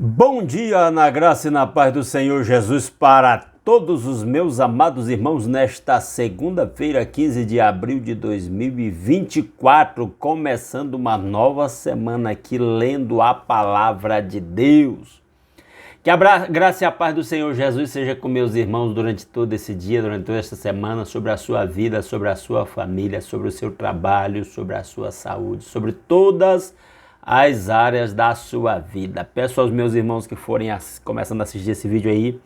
Bom dia, na graça e na paz do Senhor Jesus para todos os meus amados irmãos nesta segunda-feira, 15 de abril de 2024, começando uma nova semana aqui lendo a palavra de Deus. Que a graça e a paz do Senhor Jesus seja com meus irmãos durante todo esse dia, durante toda esta semana, sobre a sua vida, sobre a sua família, sobre o seu trabalho, sobre a sua saúde, sobre todas as áreas da sua vida. Peço aos meus irmãos que forem começando a assistir esse vídeo aí,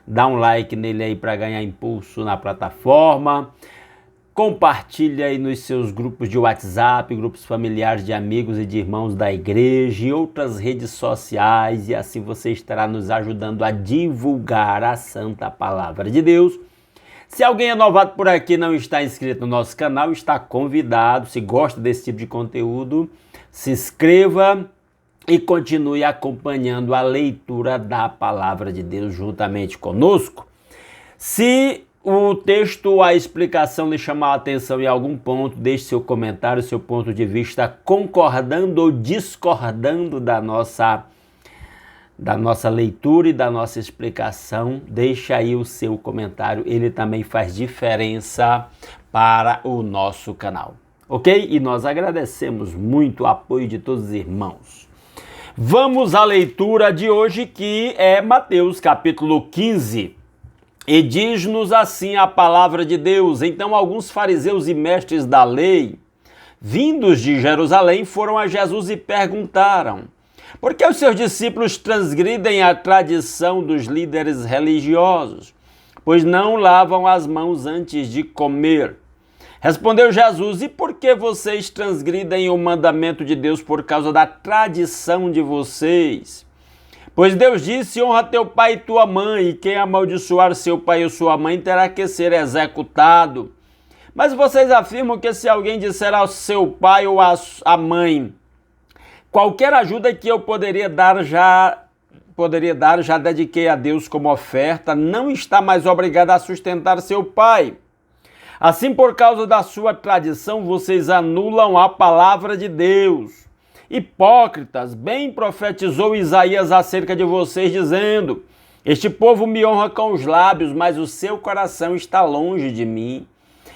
dá um like nele aí para ganhar impulso na plataforma. Compartilha aí nos seus grupos de WhatsApp, grupos familiares de amigos e de irmãos da igreja e outras redes sociais, e assim você estará nos ajudando a divulgar a santa palavra de Deus. Se alguém é novato por aqui e não está inscrito no nosso canal, está convidado. Se gosta desse tipo de conteúdo, se inscreva e continue acompanhando a leitura da palavra de Deus juntamente conosco. Se o texto, a explicação lhe chamar a atenção em algum ponto, deixe seu comentário, seu ponto de vista, concordando ou discordando da nossa leitura e da nossa explicação. Deixa aí o seu comentário, ele também faz diferença para o nosso canal. Ok? E nós agradecemos muito o apoio de todos os irmãos. Vamos à leitura de hoje, que é Mateus capítulo 15. E diz-nos assim a palavra de Deus: Então alguns fariseus e mestres da lei, vindos de Jerusalém, foram a Jesus e perguntaram: por que os seus discípulos transgridem a tradição dos líderes religiosos, pois não lavam as mãos antes de comer? Respondeu Jesus: e por que vocês transgridem o mandamento de Deus por causa da tradição de vocês? Pois Deus disse: honra teu pai e tua mãe, e quem amaldiçoar seu pai ou sua mãe terá que ser executado. Mas vocês afirmam que se alguém disser ao seu pai ou à mãe: qualquer ajuda que eu poderia dar, já dediquei a Deus como oferta, não está mais obrigado a sustentar seu pai. Assim, por causa da sua tradição, vocês anulam a palavra de Deus. Hipócritas, bem profetizou Isaías acerca de vocês, dizendo: este povo me honra com os lábios, mas o seu coração está longe de mim.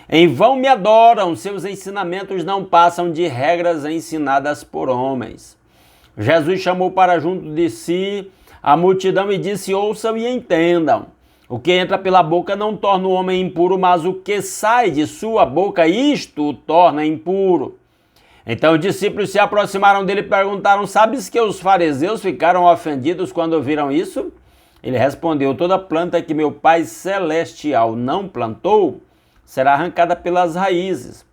Em vão me adoram, seus ensinamentos não passam de regras ensinadas por homens. Jesus chamou para junto de si a multidão e disse: ouçam e entendam. O que entra pela boca não torna o homem impuro, mas o que sai de sua boca, isto o torna impuro. Então os discípulos se aproximaram dele e perguntaram: sabes que os fariseus ficaram ofendidos quando ouviram isso? Ele respondeu: toda planta que meu Pai Celestial não plantou será arrancada pelas raízes.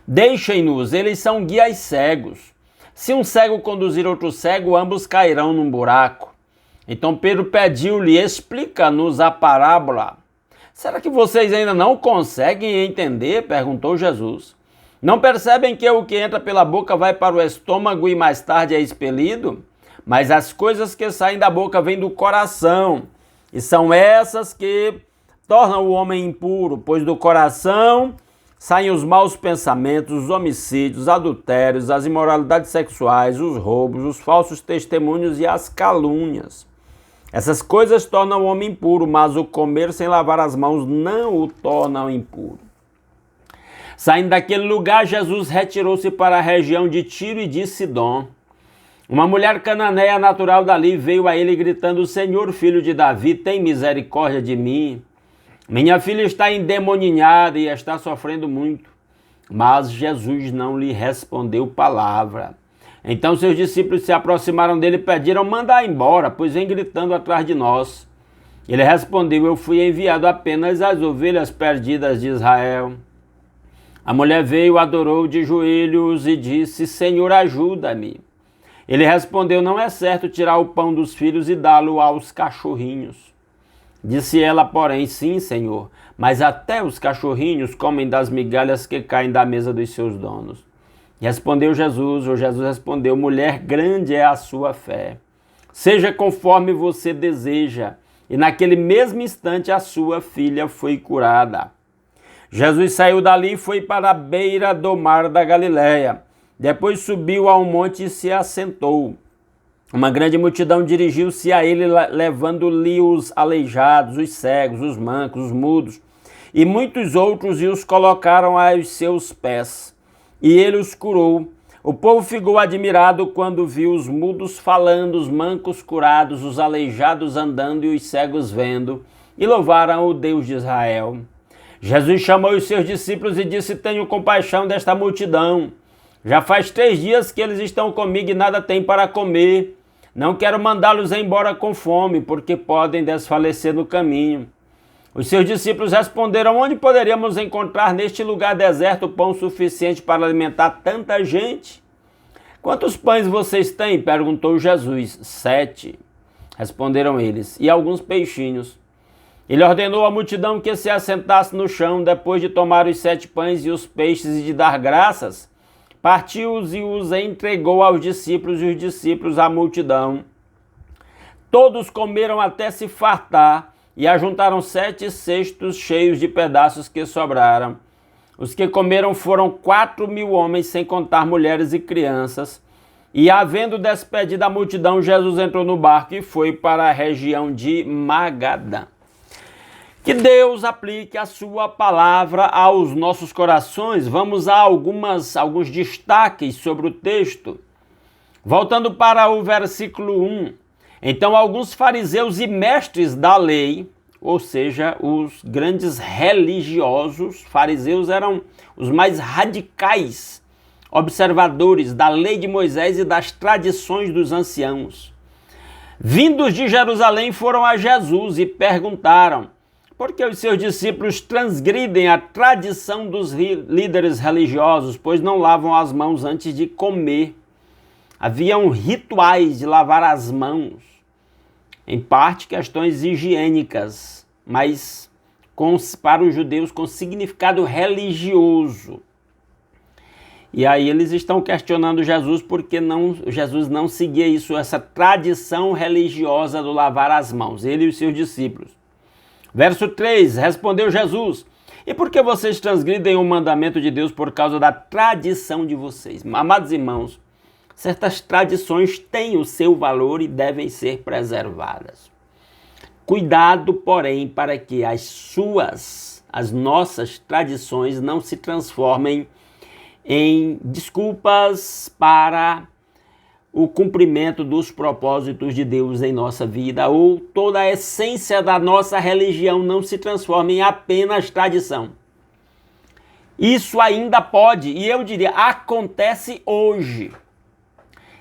Deixem-nos, eles são guias cegos. Se um cego conduzir outro cego, ambos cairão num buraco. Então Pedro pediu-lhe: explica-nos a parábola. Será que vocês ainda não conseguem entender? Perguntou Jesus. Não percebem que o que entra pela boca vai para o estômago e mais tarde é expelido? Mas as coisas que saem da boca vêm do coração, e são essas que tornam o homem impuro, pois do coração saem os maus pensamentos, os homicídios, adultérios, as imoralidades sexuais, os roubos, os falsos testemunhos e as calúnias. Essas coisas tornam o homem impuro, mas o comer sem lavar as mãos não o tornam impuro. Saindo daquele lugar, Jesus retirou-se para a região de Tiro e de Sidom. Uma mulher cananeia natural dali veio a ele gritando: Senhor, filho de Davi, tem misericórdia de mim. Minha filha está endemoninhada e está sofrendo muito. Mas Jesus não lhe respondeu palavra. Então seus discípulos se aproximaram dele e pediram: manda embora, pois vem gritando atrás de nós. Ele respondeu: eu fui enviado apenas às ovelhas perdidas de Israel. A mulher veio, adorou de joelhos e disse: Senhor, ajuda-me. Ele respondeu: não é certo tirar o pão dos filhos e dá-lo aos cachorrinhos. Disse ela, porém: sim, Senhor, mas até os cachorrinhos comem das migalhas que caem da mesa dos seus donos. Respondeu Jesus, Jesus respondeu: mulher, grande é a sua fé. Seja conforme você deseja. E naquele mesmo instante a sua filha foi curada. Jesus saiu dali e foi para a beira do mar da Galileia. Depois subiu a um monte e se assentou. Uma grande multidão dirigiu-se a ele, levando-lhe os aleijados, os cegos, os mancos, os mudos, e muitos outros, e os colocaram aos seus pés. E ele os curou. O povo ficou admirado quando viu os mudos falando, os mancos curados, os aleijados andando e os cegos vendo, e louvaram o Deus de Israel. Jesus chamou os seus discípulos e disse: tenho compaixão desta multidão. Já faz 3 dias que eles estão comigo e nada têm para comer. Não quero mandá-los embora com fome, porque podem desfalecer no caminho. Os seus discípulos responderam: onde poderíamos encontrar neste lugar deserto pão suficiente para alimentar tanta gente? Quantos pães vocês têm? Perguntou Jesus. 7, responderam eles, e alguns peixinhos. Ele ordenou à multidão que se assentasse no chão, depois de tomar os 7 pães e os peixes e de dar graças, partiu-os e os entregou aos discípulos e os discípulos à multidão. Todos comeram até se fartar e ajuntaram 7 cestos cheios de pedaços que sobraram. Os que comeram foram 4.000 homens, sem contar mulheres e crianças. E, havendo despedido a multidão, Jesus entrou no barco e foi para a região de Magadã. Que Deus aplique a sua palavra aos nossos corações. Vamos a alguns destaques sobre o texto. Voltando para o versículo 1. Então, alguns fariseus e mestres da lei, ou seja, os grandes religiosos, fariseus eram os mais radicais observadores da lei de Moisés e das tradições dos anciãos, vindos de Jerusalém, foram a Jesus e perguntaram: por que os seus discípulos transgridem a tradição dos líderes religiosos, pois não lavam as mãos antes de comer? Haviam rituais de lavar as mãos, em parte questões higiênicas, mas para os judeus com significado religioso. E aí eles estão questionando Jesus porque Jesus não seguia isso, essa tradição religiosa do lavar as mãos, ele e os seus discípulos. Verso 3, respondeu Jesus: e por que vocês transgridem o mandamento de Deus por causa da tradição de vocês? Amados irmãos, certas tradições têm o seu valor e devem ser preservadas. Cuidado, porém, para que as nossas tradições não se transformem em desculpas para o cumprimento dos propósitos de Deus em nossa vida, ou toda a essência da nossa religião não se transforme em apenas tradição. Isso ainda pode, e eu diria, acontece hoje.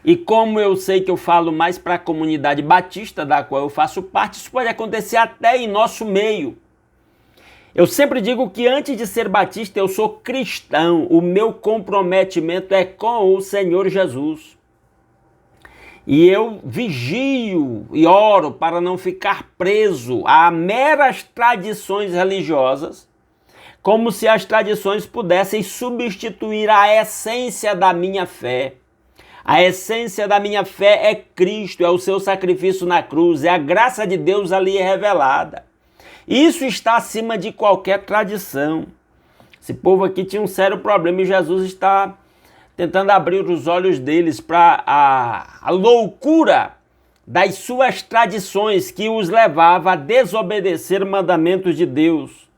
E como eu sei que eu falo mais para a comunidade batista, da qual eu faço parte, isso pode acontecer até em nosso meio. Eu sempre digo que antes de ser batista, eu sou cristão. O meu comprometimento é com o Senhor Jesus. E eu vigio e oro para não ficar preso a meras tradições religiosas, como se as tradições pudessem substituir a essência da minha fé. A essência da minha fé é Cristo, é o seu sacrifício na cruz, é a graça de Deus ali revelada. Isso está acima de qualquer tradição. Esse povo aqui tinha um sério problema e Jesus está tentando abrir os olhos deles para a loucura das suas tradições que os levava a desobedecer mandamentos de Deus.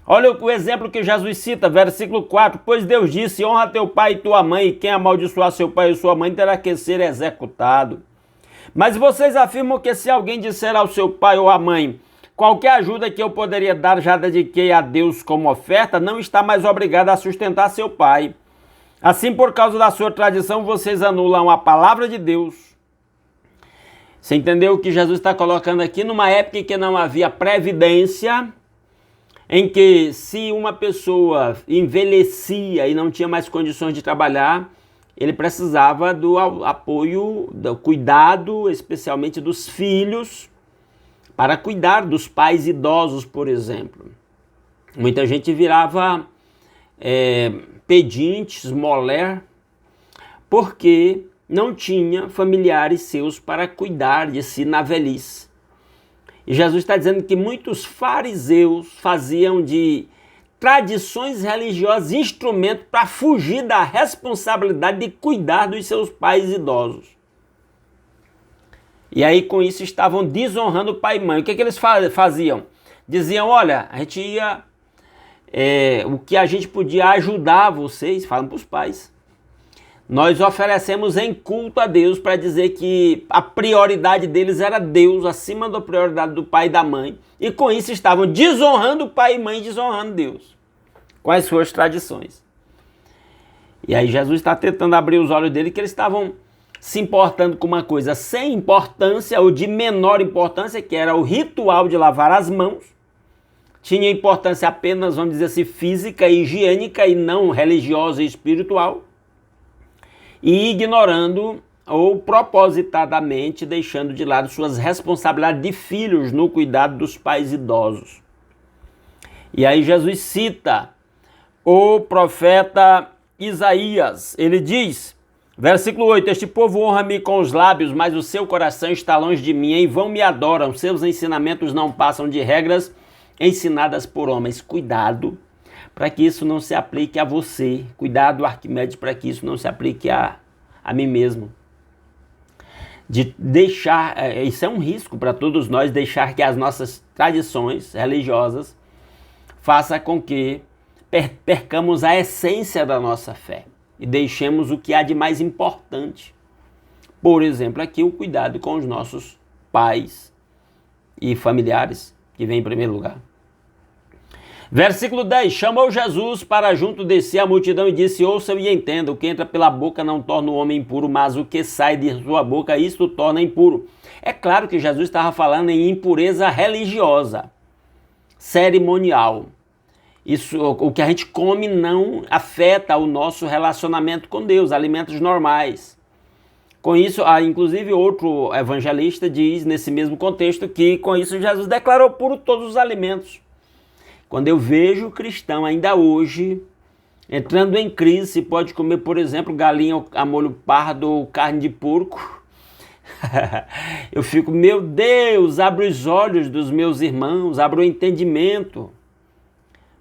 Olha o exemplo que Jesus cita, versículo 4. Pois Deus disse: honra teu pai e tua mãe, e quem amaldiçoar seu pai e sua mãe terá que ser executado. Mas vocês afirmam que se alguém disser ao seu pai ou à mãe: qualquer ajuda que eu poderia dar já dediquei a Deus como oferta, não está mais obrigado a sustentar seu pai. Assim, por causa da sua tradição, vocês anulam a palavra de Deus. Você entendeu o que Jesus está colocando aqui? Numa época em que não havia previdência, em que se uma pessoa envelhecia e não tinha mais condições de trabalhar, ele precisava do apoio, do cuidado, especialmente dos filhos, para cuidar dos pais idosos, por exemplo. Muita gente virava pedintes, moler, porque não tinha familiares seus para cuidar de si na velhice. E Jesus está dizendo que muitos fariseus faziam de tradições religiosas instrumento para fugir da responsabilidade de cuidar dos seus pais idosos. E aí com isso estavam desonrando pai e mãe. O que eles faziam? Diziam, olha, a gente ia... o que a gente podia ajudar vocês, falam para os pais. Nós oferecemos em culto a Deus para dizer que a prioridade deles era Deus, acima da prioridade do pai e da mãe. E com isso estavam desonrando o pai e mãe, desonrando Deus, com as suas tradições. E aí Jesus está tentando abrir os olhos dele, que eles estavam se importando com uma coisa sem importância ou de menor importância, que era o ritual de lavar as mãos. Tinha importância apenas, vamos dizer assim, física e higiênica e não religiosa e espiritual. E ignorando ou propositadamente deixando de lado suas responsabilidades de filhos no cuidado dos pais idosos. E aí Jesus cita o profeta Isaías. Ele diz, versículo 8, este povo honra-me com os lábios, mas o seu coração está longe de mim, em vão me adoram, seus ensinamentos não passam de regras ensinadas por homens. Cuidado para que isso não se aplique a você. Cuidado, Arquimedes, para que isso não se aplique a mim mesmo. De deixar, isso é um risco para todos nós, deixar que as nossas tradições religiosas façam com que percamos a essência da nossa fé e deixemos o que há de mais importante. Por exemplo, aqui o cuidado com os nossos pais e familiares, que vem em primeiro lugar. Versículo 10, chamou Jesus para junto de si a multidão e disse, ouçam e entendam, o que entra pela boca não torna o homem impuro, mas o que sai de sua boca, isto o torna impuro. É claro que Jesus estava falando em impureza religiosa, cerimonial. Isso, o que a gente come não afeta o nosso relacionamento com Deus, alimentos normais. Com isso, inclusive outro evangelista diz nesse mesmo contexto que com isso Jesus declarou puro todos os alimentos. Quando eu vejo o cristão ainda hoje entrando em crise, se pode comer, por exemplo, galinha a molho pardo ou carne de porco, eu fico, meu Deus, abre os olhos dos meus irmãos, abre o entendimento.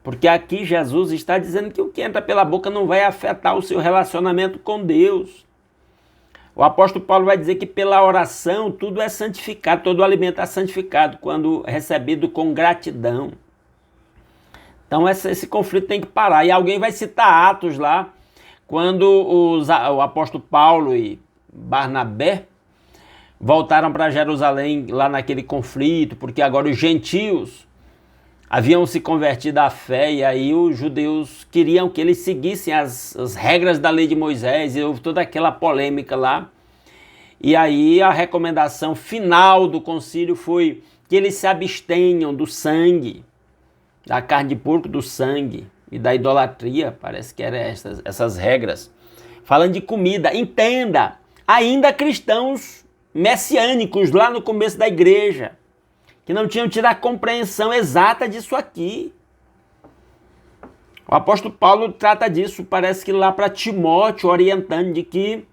Porque aqui Jesus está dizendo que o que entra pela boca não vai afetar o seu relacionamento com Deus. O apóstolo Paulo vai dizer que pela oração tudo é santificado, todo alimento é santificado quando recebido com gratidão. Então esse conflito tem que parar. E alguém vai citar Atos lá, quando o apóstolo Paulo e Barnabé voltaram para Jerusalém lá naquele conflito, porque agora os gentios haviam se convertido à fé e aí os judeus queriam que eles seguissem as regras da lei de Moisés e houve toda aquela polêmica lá. E aí a recomendação final do concílio foi que eles se abstenham do sangue, da carne de porco, do sangue e da idolatria, parece que eram essas regras. Falando de comida, entenda, ainda cristãos messiânicos lá no começo da igreja, que não tinham tido a compreensão exata disso aqui. O apóstolo Paulo trata disso, parece que lá para Timóteo, orientando de que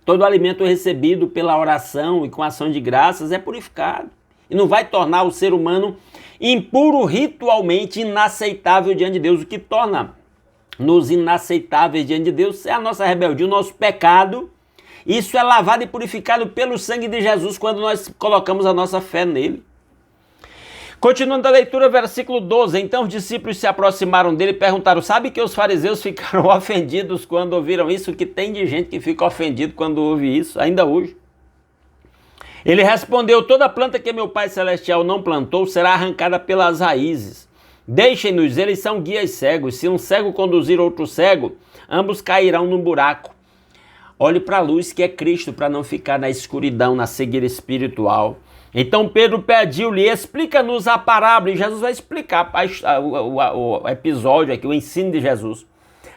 todo alimento recebido pela oração e com ação de graças é purificado e não vai tornar o ser humano impuro ritualmente, inaceitável diante de Deus. O que torna-nos inaceitáveis diante de Deus é a nossa rebeldia, o nosso pecado. Isso é lavado e purificado pelo sangue de Jesus quando nós colocamos a nossa fé nele. Continuando a leitura, versículo 12. Então os discípulos se aproximaram dele e perguntaram, sabe que os fariseus ficaram ofendidos quando ouviram isso? Que tem de gente que fica ofendido quando ouve isso, ainda hoje. Ele respondeu, toda planta que meu Pai Celestial não plantou será arrancada pelas raízes. Deixem-nos, eles são guias cegos. Se um cego conduzir outro cego, ambos cairão num buraco. Olhe para a luz que é Cristo, para não ficar na escuridão, na cegueira espiritual. Então Pedro pediu-lhe, explica-nos a parábola, e Jesus vai explicar o episódio aqui, o ensino de Jesus.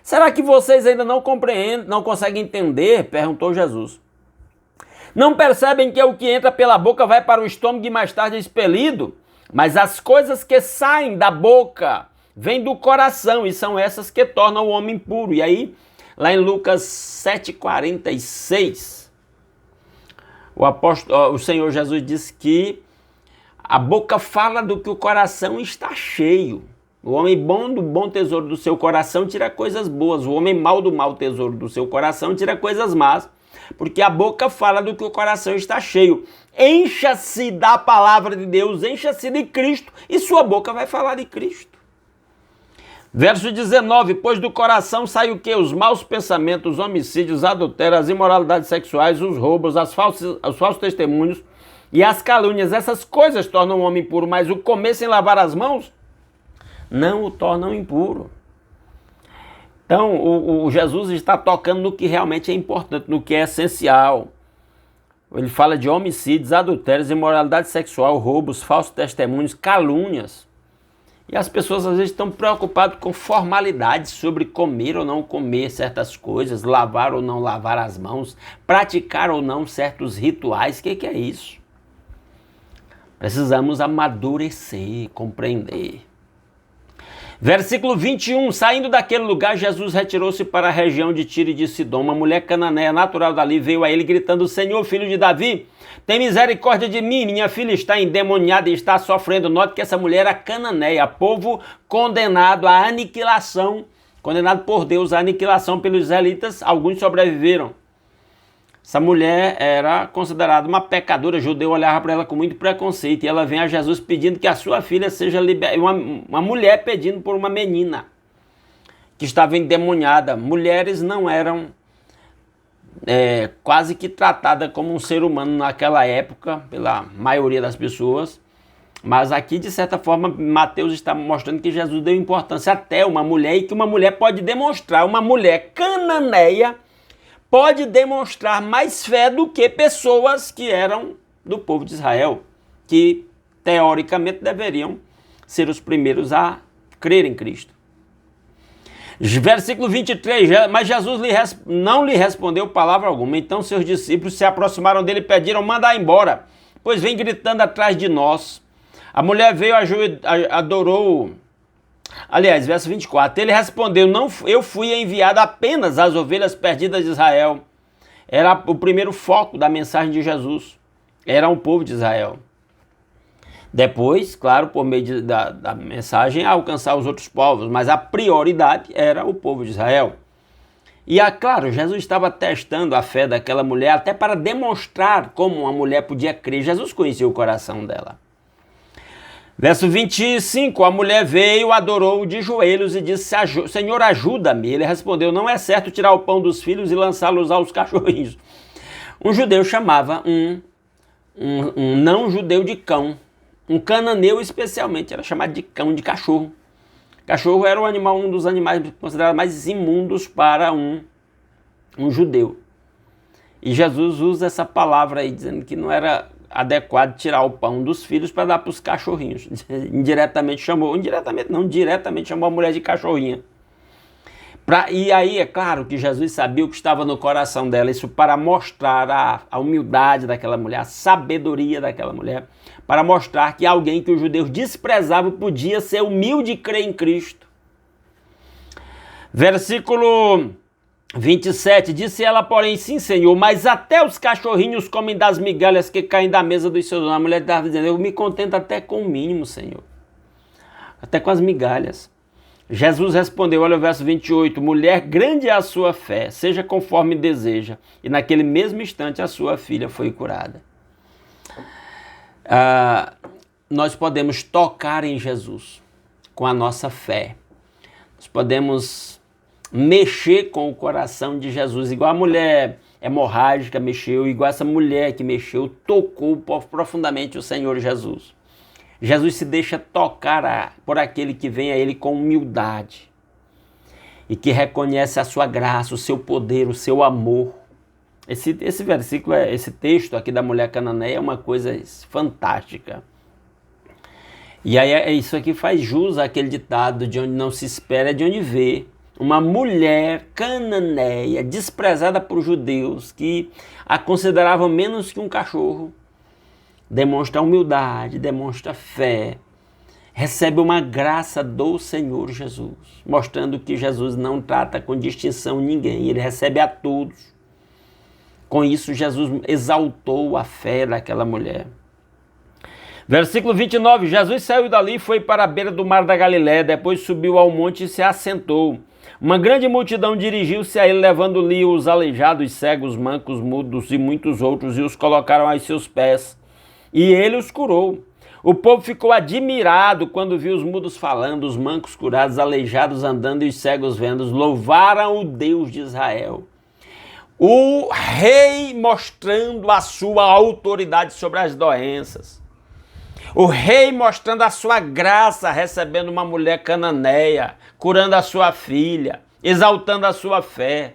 Será que vocês ainda não compreendem, não conseguem entender? Perguntou Jesus. Não percebem que o que entra pela boca vai para o estômago e mais tarde é expelido? Mas as coisas que saem da boca vêm do coração e são essas que tornam o homem puro. E aí, lá em Lucas 7,46, o Senhor Jesus diz que a boca fala do que o coração está cheio. O homem bom do bom tesouro do seu coração tira coisas boas. O homem mau do mau tesouro do seu coração tira coisas más. porque a boca fala do que o coração está cheio. Encha-se da palavra de Deus, encha-se de Cristo e sua boca vai falar de Cristo. Verso 19, pois do coração sai o quê? Os maus pensamentos, os homicídios, os adultérios, as imoralidades sexuais, os roubos, os falsos testemunhos e as calúnias. Essas coisas tornam o homem impuro, mas o comer sem lavar as mãos não o tornam impuro. Então, o Jesus está tocando no que realmente é importante, no que é essencial. Ele fala de homicídios, adultérios, imoralidade sexual, roubos, falsos testemunhos, calúnias. E as pessoas às vezes estão preocupadas com formalidades sobre comer ou não comer certas coisas, lavar ou não lavar as mãos, praticar ou não certos rituais. O que é isso? Precisamos amadurecer, compreender. Versículo 21, saindo daquele lugar, Jesus retirou-se para a região de Tiro e de Sidom. Uma mulher cananeia natural dali veio a ele gritando, Senhor, filho de Davi, tem misericórdia de mim, minha filha está endemoniada e está sofrendo. Note que essa mulher era cananeia, povo condenado à aniquilação, condenado por Deus à aniquilação pelos israelitas, alguns sobreviveram. Essa mulher era considerada uma pecadora, judeu olhava para ela com muito preconceito e ela vem a Jesus pedindo que a sua filha seja liberta, uma mulher pedindo por uma menina que estava endemoniada. Mulheres não eram quase que tratadas como um ser humano naquela época, pela maioria das pessoas, mas aqui de certa forma Mateus está mostrando que Jesus deu importância até uma mulher e que uma mulher pode demonstrar, uma mulher cananeia, pode demonstrar mais fé do que pessoas que eram do povo de Israel, que teoricamente deveriam ser os primeiros a crer em Cristo. Versículo 23, mas Jesus não lhe respondeu palavra alguma. Então seus discípulos se aproximaram dele e pediram, manda embora, pois vem gritando atrás de nós. A mulher veio, adorou. Aliás, verso 24, ele respondeu, não, eu fui enviado apenas às ovelhas perdidas de Israel. Era o primeiro foco da mensagem de Jesus, era o povo de Israel. Depois, claro, por meio da mensagem, alcançar os outros povos, mas a prioridade era o povo de Israel. E, claro, Jesus estava testando a fé daquela mulher até para demonstrar como uma mulher podia crer. Jesus conhecia o coração dela. Verso 25, a mulher veio, adorou de joelhos e disse, Senhor, ajuda-me. Ele respondeu, não é certo tirar o pão dos filhos e lançá-los aos cachorrinhos. Um judeu chamava um não-judeu de cão. Um cananeu especialmente, era chamado de cão, de cachorro. Cachorro era um dos animais considerados mais imundos para um judeu. E Jesus usa essa palavra aí, dizendo que não era adequado tirar o pão dos filhos para dar para os cachorrinhos. Diretamente chamou a mulher de cachorrinha. E aí é claro que Jesus sabia o que estava no coração dela, isso para mostrar a humildade daquela mulher, a sabedoria daquela mulher, para mostrar que alguém que os judeus desprezavam podia ser humilde e crer em Cristo. Versículo 27, disse ela, porém, sim, Senhor, mas até os cachorrinhos comem das migalhas que caem da mesa dos seus donos. A mulher estava dizendo, eu me contento até com o mínimo, Senhor, até com as migalhas. Jesus respondeu, olha o verso 28, mulher, grande é a sua fé, seja conforme deseja. E naquele mesmo instante a sua filha foi curada. Nós podemos tocar em Jesus com a nossa fé. Nós podemos mexer com o coração de Jesus, igual a mulher hemorrágica mexeu, igual essa mulher que mexeu, tocou profundamente o Senhor Jesus. Jesus se deixa tocar por aquele que vem a ele com humildade e que reconhece a sua graça, o seu poder, o seu amor. Esse versículo, esse texto aqui da mulher cananeia é uma coisa fantástica. E aí isso aqui faz jus àquele ditado, de onde não se espera é de onde vê. Uma mulher cananeia, desprezada por judeus, que a consideravam menos que um cachorro, demonstra humildade, demonstra fé, recebe uma graça do Senhor Jesus, mostrando que Jesus não trata com distinção ninguém, ele recebe a todos. Com isso, Jesus exaltou a fé daquela mulher. Versículo 29, Jesus saiu dali e foi para a beira do mar da Galiléia, depois subiu ao monte e se assentou. Uma grande multidão dirigiu-se a ele, levando-lhe os aleijados, cegos, mancos, mudos e muitos outros, e os colocaram aos seus pés. E ele os curou. O povo ficou admirado quando viu os mudos falando, os mancos curados, os aleijados andando e os cegos vendo. Louvaram o Deus de Israel. O rei mostrando a sua autoridade sobre as doenças. O rei mostrando a sua graça, recebendo uma mulher cananeia, curando a sua filha, exaltando a sua fé.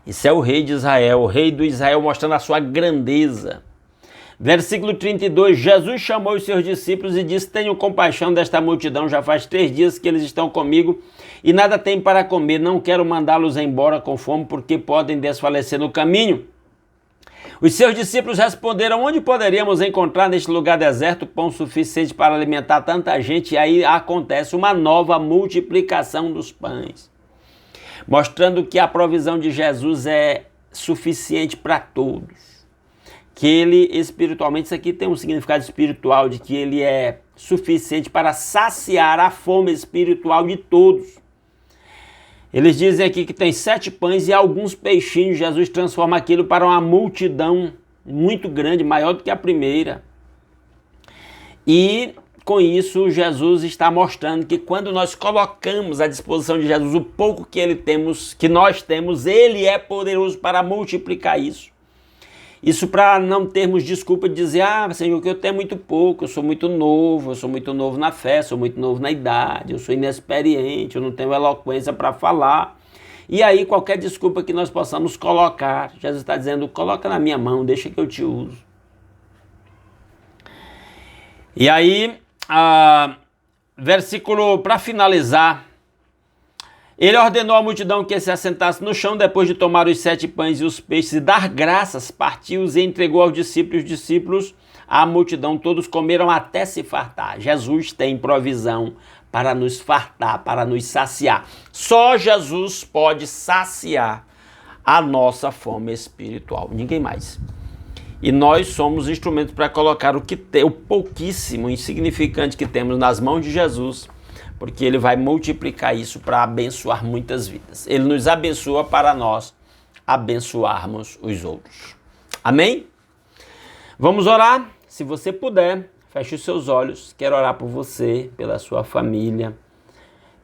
Isso é o rei de Israel, o rei do Israel mostrando a sua grandeza. Versículo 32, Jesus chamou os seus discípulos e disse: tenham compaixão desta multidão, já faz 3 dias que eles estão comigo e nada têm para comer, não quero mandá-los embora com fome, porque podem desfalecer no caminho. Os seus discípulos responderam: onde poderíamos encontrar neste lugar deserto pão suficiente para alimentar tanta gente? E aí acontece uma nova multiplicação dos pães, mostrando que a provisão de Jesus é suficiente para todos. Que ele espiritualmente, isso aqui tem um significado espiritual de que ele é suficiente para saciar a fome espiritual de todos. Eles dizem aqui que tem 7 pães e alguns peixinhos. Jesus transforma aquilo para uma multidão muito grande, maior do que a primeira. E com isso Jesus está mostrando que quando nós colocamos à disposição de Jesus o pouco que nós temos, ele é poderoso para multiplicar isso. Isso para não termos desculpa de dizer: Senhor, que eu tenho muito pouco, eu sou muito novo na fé, sou muito novo na idade, eu sou inexperiente, eu não tenho eloquência para falar. E aí qualquer desculpa que nós possamos colocar, Jesus está dizendo: coloca na minha mão, deixa que eu te uso. E aí, versículo para finalizar, ele ordenou à multidão que se assentasse no chão, depois de tomar os 7 pães e os peixes e dar graças, partiu-os e entregou aos discípulos. Os discípulos, a multidão, todos comeram até se fartar. Jesus tem provisão para nos fartar, para nos saciar. Só Jesus pode saciar a nossa fome espiritual, ninguém mais. E nós somos instrumentos para colocar o pouquíssimo, insignificante que temos nas mãos de Jesus, porque ele vai multiplicar isso para abençoar muitas vidas. Ele nos abençoa para nós abençoarmos os outros. Amém? Vamos orar? Se você puder, feche os seus olhos. Quero orar por você, pela sua família,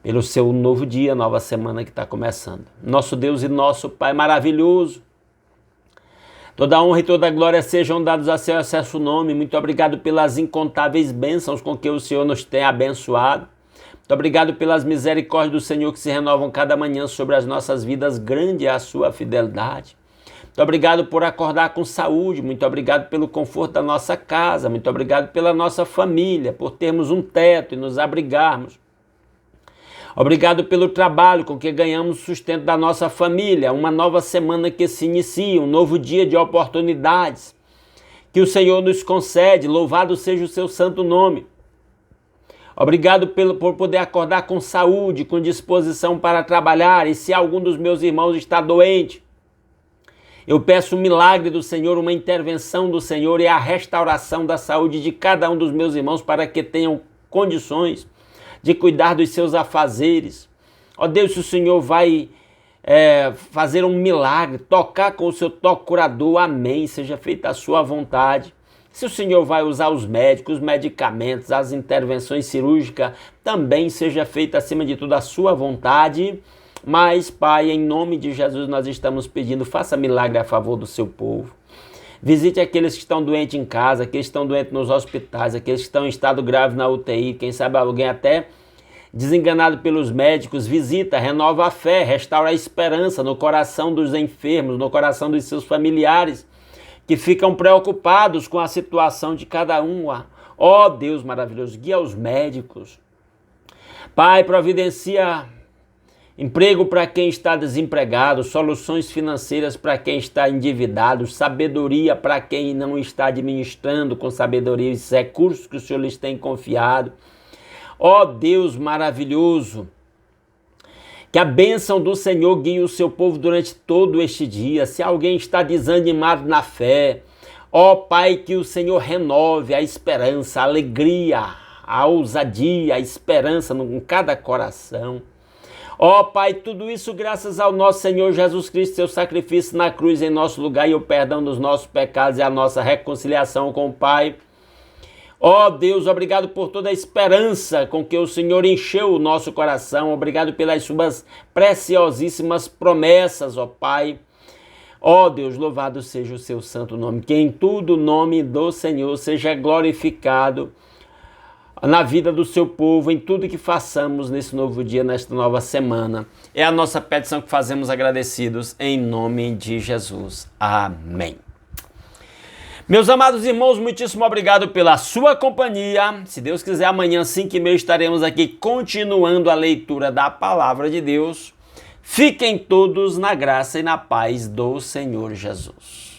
pelo seu novo dia, nova semana que está começando. Nosso Deus e nosso Pai maravilhoso, toda a honra e toda a glória sejam dados a seu excelso nome. Muito obrigado pelas incontáveis bênçãos com que o Senhor nos tem abençoado. Muito obrigado pelas misericórdias do Senhor que se renovam cada manhã sobre as nossas vidas. Grande é a sua fidelidade. Muito obrigado por acordar com saúde. Muito obrigado pelo conforto da nossa casa. Muito obrigado pela nossa família, por termos um teto e nos abrigarmos. Obrigado pelo trabalho com que ganhamos o sustento da nossa família. Uma nova semana que se inicia, um novo dia de oportunidades que o Senhor nos concede. Louvado seja o seu santo nome. Obrigado por poder acordar com saúde, com disposição para trabalhar. E se algum dos meus irmãos está doente, eu peço um milagre do Senhor, uma intervenção do Senhor e a restauração da saúde de cada um dos meus irmãos para que tenham condições de cuidar dos seus afazeres. Ó Deus, se o Senhor vai fazer um milagre, tocar com o seu toque curador, amém, seja feita a sua vontade. Se o Senhor vai usar os médicos, os medicamentos, as intervenções cirúrgicas, também seja feita acima de tudo a sua vontade. Mas, Pai, em nome de Jesus nós estamos pedindo, faça milagre a favor do seu povo. Visite aqueles que estão doentes em casa, aqueles que estão doentes nos hospitais, aqueles que estão em estado grave na UTI, quem sabe alguém até desenganado pelos médicos. Visita, renova a fé, restaura a esperança no coração dos enfermos, no coração dos seus familiares, que ficam preocupados com a situação de cada um. Ó Deus maravilhoso, guia os médicos. Pai, providencia emprego para quem está desempregado, soluções financeiras para quem está endividado, sabedoria para quem não está administrando com sabedoria os recursos que o Senhor lhes tem confiado. Ó Deus maravilhoso, que a bênção do Senhor guie o seu povo durante todo este dia. Se alguém está desanimado na fé, ó Pai, que o Senhor renove a esperança, a alegria, a ousadia, a esperança em cada coração. Ó Pai, tudo isso graças ao nosso Senhor Jesus Cristo, seu sacrifício na cruz em nosso lugar e o perdão dos nossos pecados e a nossa reconciliação com o Pai. Ó Deus, obrigado por toda a esperança com que o Senhor encheu o nosso coração. Obrigado pelas suas preciosíssimas promessas, ó Pai. Ó Deus, louvado seja o seu santo nome. Que em tudo o nome do Senhor seja glorificado na vida do seu povo, em tudo que façamos nesse novo dia, nesta nova semana. É a nossa petição que fazemos agradecidos em nome de Jesus. Amém. Meus amados irmãos, muitíssimo obrigado pela sua companhia. Se Deus quiser, amanhã, 5h30, estaremos aqui continuando a leitura da Palavra de Deus. Fiquem todos na graça e na paz do Senhor Jesus.